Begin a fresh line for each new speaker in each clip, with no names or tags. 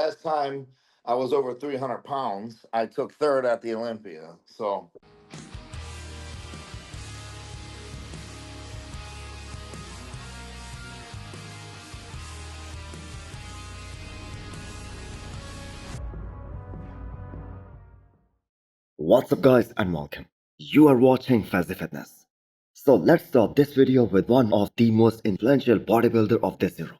last time I was over 300 pounds, I took third at the Olympia. So
What's up guys and welcome. You are watching Fazi Fitness. So let's start this video with one of the most influential bodybuilder of this era.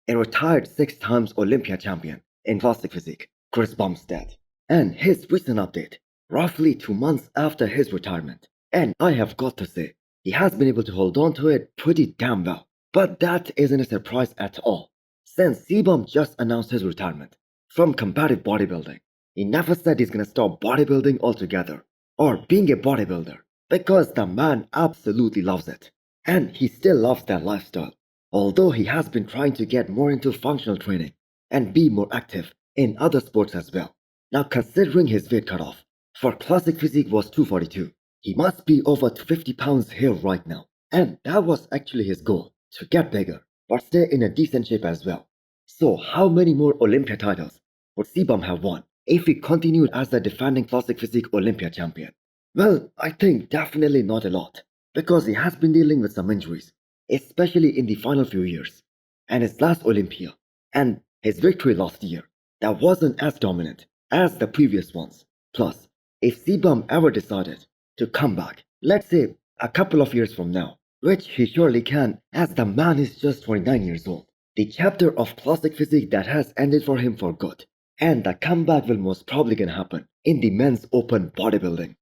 A retired 6 times Olympia champion in classic physique, Chris Bumstead. And his recent update, roughly 2 months after his retirement. And I have got to say, he has been able to hold on to it pretty damn well. But that isn't a surprise at all, since cbum just announced his retirement from competitive bodybuilding. He never said he's gonna stop bodybuilding altogether, or being a bodybuilder, because the man absolutely loves it. And he still loves that lifestyle, although he has been trying to get more into functional training and be more active in other sports as well. Now considering his weight cutoff for classic physique was 242, he must be over 50 pounds here right now. And that was actually his goal, to get bigger, but stay in a decent shape as well. So how many more Olympia titles would cbum have won if he continued as the defending classic physique Olympia champion? Well, I think definitely not a lot, because he has been dealing with some injuries, especially in the final few years. And his last Olympia, and his victory last year, that wasn't as dominant as the previous ones. Plus, if cbum ever decided to come back, let's say a couple of years from now, which he surely can as the man is just 29 years old, the chapter of classic physique that has ended for him for good, and the comeback will most probably gonna happen in the men's open bodybuilding.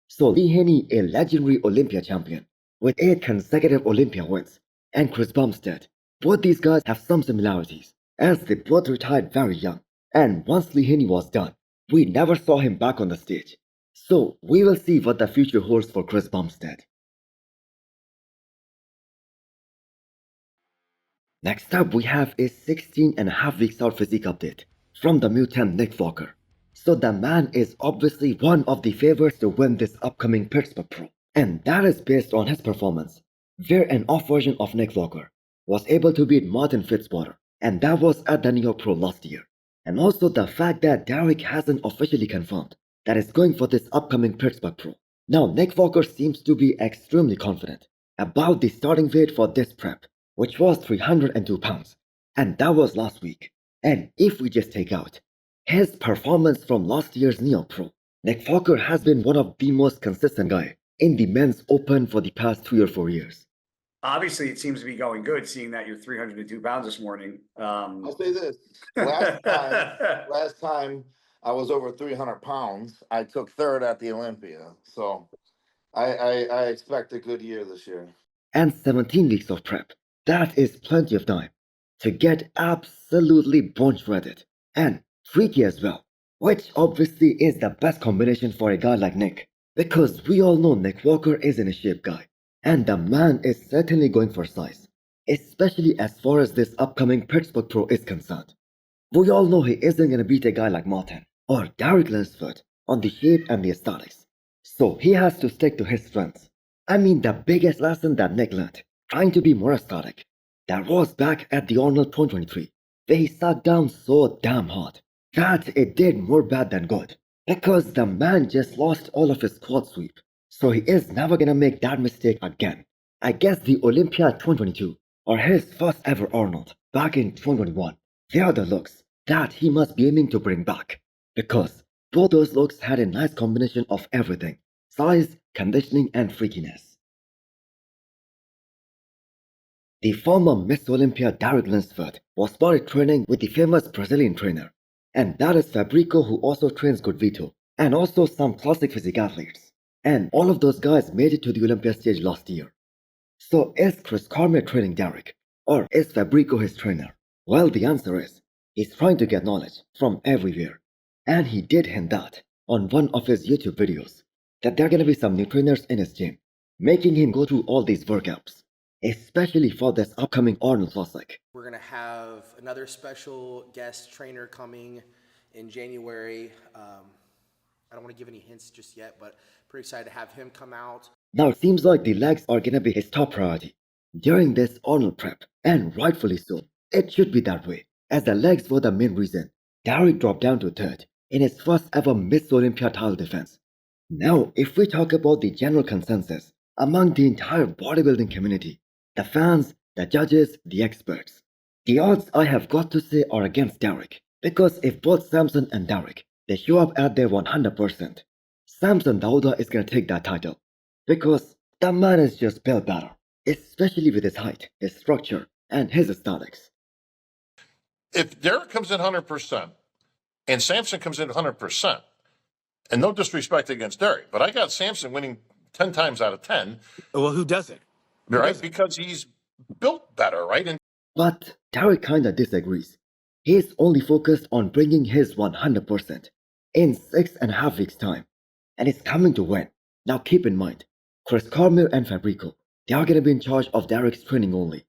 So Lee Haney, a legendary Olympia champion with 8 consecutive Olympia wins, and Chris Bumstead, both these guys have some similarities, as they both retired very young, and once Lee Haney was done, we never saw him back on the stage. So we will see what the future holds for Chris Bumstead. Next up, we have a 16.5 weeks out physique update from the mutant Nick Walker. So the man is obviously one of the favorites to win this upcoming Pittsburgh Pro, and that is based on his performance, where an off version of Nick Walker was able to beat Martin Fitzwater, and that was at the New York Pro last year. And also the fact that Derek hasn't officially confirmed that he's going for this upcoming Pittsburgh Pro. Now Nick Walker seems to be extremely confident about the starting weight for this prep, which was 302 pounds, and that was last week. And if we just take out his performance from last year's New York Pro, Nick Walker has been one of the most consistent guys in the men's open for the past 3 or 4 years.
Obviously, it seems to be going good, seeing that you're 302 pounds this morning.
I'll say this: last time I was over 300 pounds, I took third at the Olympia. So I expect a good year this year.
And 17 weeks of prep. That is plenty of time to get absolutely bone shredded and freaky as well, which obviously is the best combination for a guy like Nick, because we all know Nick Walker isn't a shape guy, and the man is certainly going for size, especially as far as this upcoming Pittsburgh Pro is concerned. We all know he isn't going to beat a guy like Martin or Derek Linford on the shape and the aesthetics, so he has to stick to his strengths. I mean, the biggest lesson that Nick learned trying to be more aesthetic, that was back at the Arnold 2023, where he sat down so damn hard that it did more bad than good, because the man just lost all of his quad sweep, so he is never gonna make that mistake again. I guess the Olympia 2022, or his first ever Arnold back in 2021, they are the looks that he must be aiming to bring back, because both those looks had a nice combination of everything: size, conditioning, and freakiness. The former Miss Olympia Derek Linford was started training with the famous Brazilian trainer, and that is Fabrico, who also trains Good Vito, and also some classic physique athletes. And all of those guys made it to the Olympia stage last year. So is Chris Cormier training Derek, or is Fabrico his trainer? Well, the answer is, he's trying to get knowledge from everywhere. And he did hint that on one of his YouTube videos, that there are gonna be some new trainers in his gym, making him go through all these workouts, especially for this upcoming Arnold Classic.
We're going to have another special guest trainer coming in January. I don't want to give any hints just yet, but pretty excited to have him come out.
Now it seems like the legs are gonna be his top priority during this Arnold prep, and rightfully so. It should be that way, as the legs were the main reason Derek dropped down to third in his first ever Miss Olympia title defense. Now, if we talk about the general consensus among the entire bodybuilding community, the fans, the judges, the experts, the odds I have got to say are against Derek. Because if both Samson and Derek, they show up at their 100%, Samson Dauda is going to take that title. Because the man is just built better, especially with his height, his structure, and his aesthetics.
If Derek comes in 100% and Samson comes in 100%, and no disrespect against Derek, but I got Samson winning 10 times out of 10.
Well, who doesn't?
Right? Because he's built better, right? And
But Derek kinda disagrees. He's only focused on bringing his 100% in 6.5 weeks' time, and he's coming to win. Now keep in mind, Chris Cormier and Fabrico, they are gonna be in charge of Derek's training only,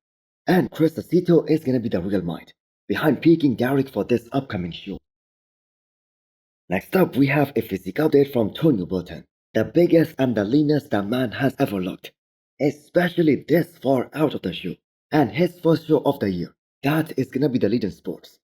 and Chris Aceto is gonna be the real mind behind peaking Derek for this upcoming show. Next up, we have a physique update from Tonio Bton, the biggest and the leanest the man has ever looked, especially this far out of the show, and his first show of the year. That is gonna be the lead in sports,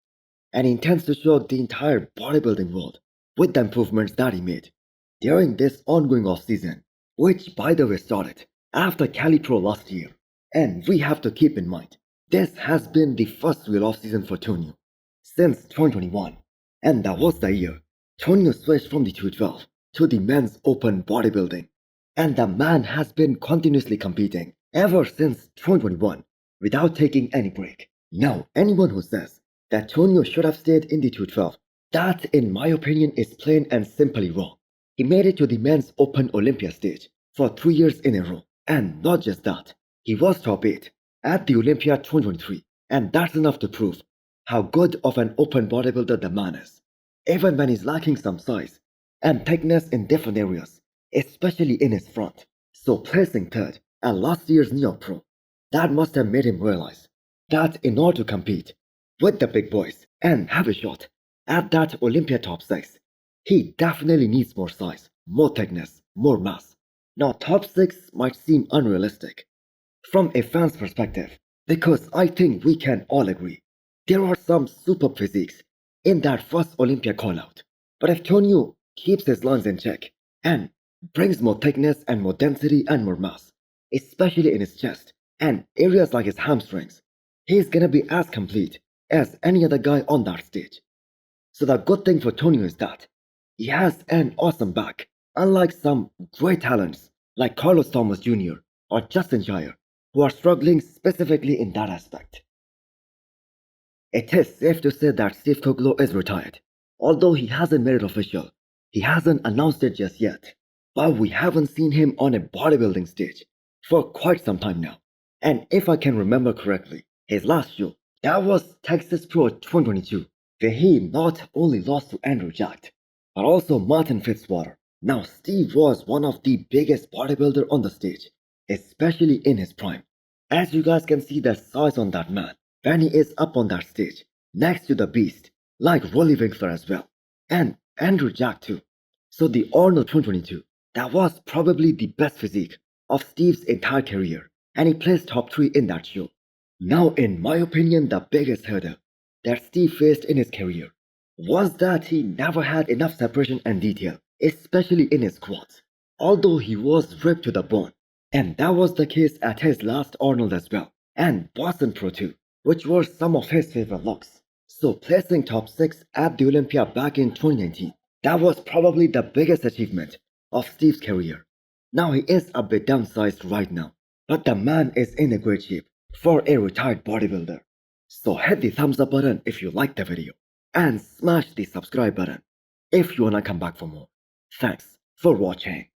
and he intends to shock the entire bodybuilding world with the improvements that he made during this ongoing off season, which by the way started after Cali Pro last year. And we have to keep in mind, this has been the first real off season for Tonio since 2021, and that was the year Tonio switched from the 212 to the men's open bodybuilding, and the man has been continuously competing ever since 2021 without taking any break. Now, anyone who says that Tonio should have stayed in the 212, that in my opinion is plain and simply wrong. He made it to the men's open Olympia stage for 3 years in a row, and not just that, he was top 8 at the Olympia 2023, and that's enough to prove how good of an open bodybuilder the man is, even when he's lacking some size and thickness in different areas, especially in his front. So placing third at last year's New York Pro, that must have made him realize that in order to compete with the big boys and have a shot at that Olympia top 6, he definitely needs more size, more thickness, more mass. Now top 6 might seem unrealistic from a fan's perspective, because I think we can all agree there are some superb physiques in that first Olympia callout. But if Tonio keeps his lungs in check and brings more thickness and more density and more mass, especially in his chest and areas like his hamstrings, he's gonna be as complete as any other guy on that stage. So the good thing for Tonio is that he has an awesome back, unlike some great talents like Carlos Thomas Jr. or Justin Jair, who are struggling specifically in that aspect. It is safe to say that Steve Kuglo is retired. Although he hasn't made it official, he hasn't announced it just yet. But we haven't seen him on a bodybuilding stage for quite some time now. And if I can remember correctly, his last show, that was Texas Pro 2022, where he not only lost to Andrew Jack, but also Martin Fitzwater. Now Steve was one of the biggest bodybuilder on the stage, especially in his prime. As you guys can see the size on that man when he is up on that stage, next to the beast, like Rolly Winkler as well, and Andrew Jack too. So the Arnold 2022, that was probably the best physique of Steve's entire career, and he placed top 3 in that show. Now in my opinion, the biggest hurdle that Steve faced in his career was that he never had enough separation and detail, especially in his quads, although he was ripped to the bone. And that was the case at his last Arnold as well, and Boston Pro 2, which were some of his favorite looks. So placing top 6 at the Olympia back in 2019, that was probably the biggest achievement of Steve's career. Now he is a bit downsized right now, but the man is in a great shape for a retired bodybuilder. So hit the thumbs up button if you liked the video, and smash the subscribe button if you wanna come back for more. Thanks for watching.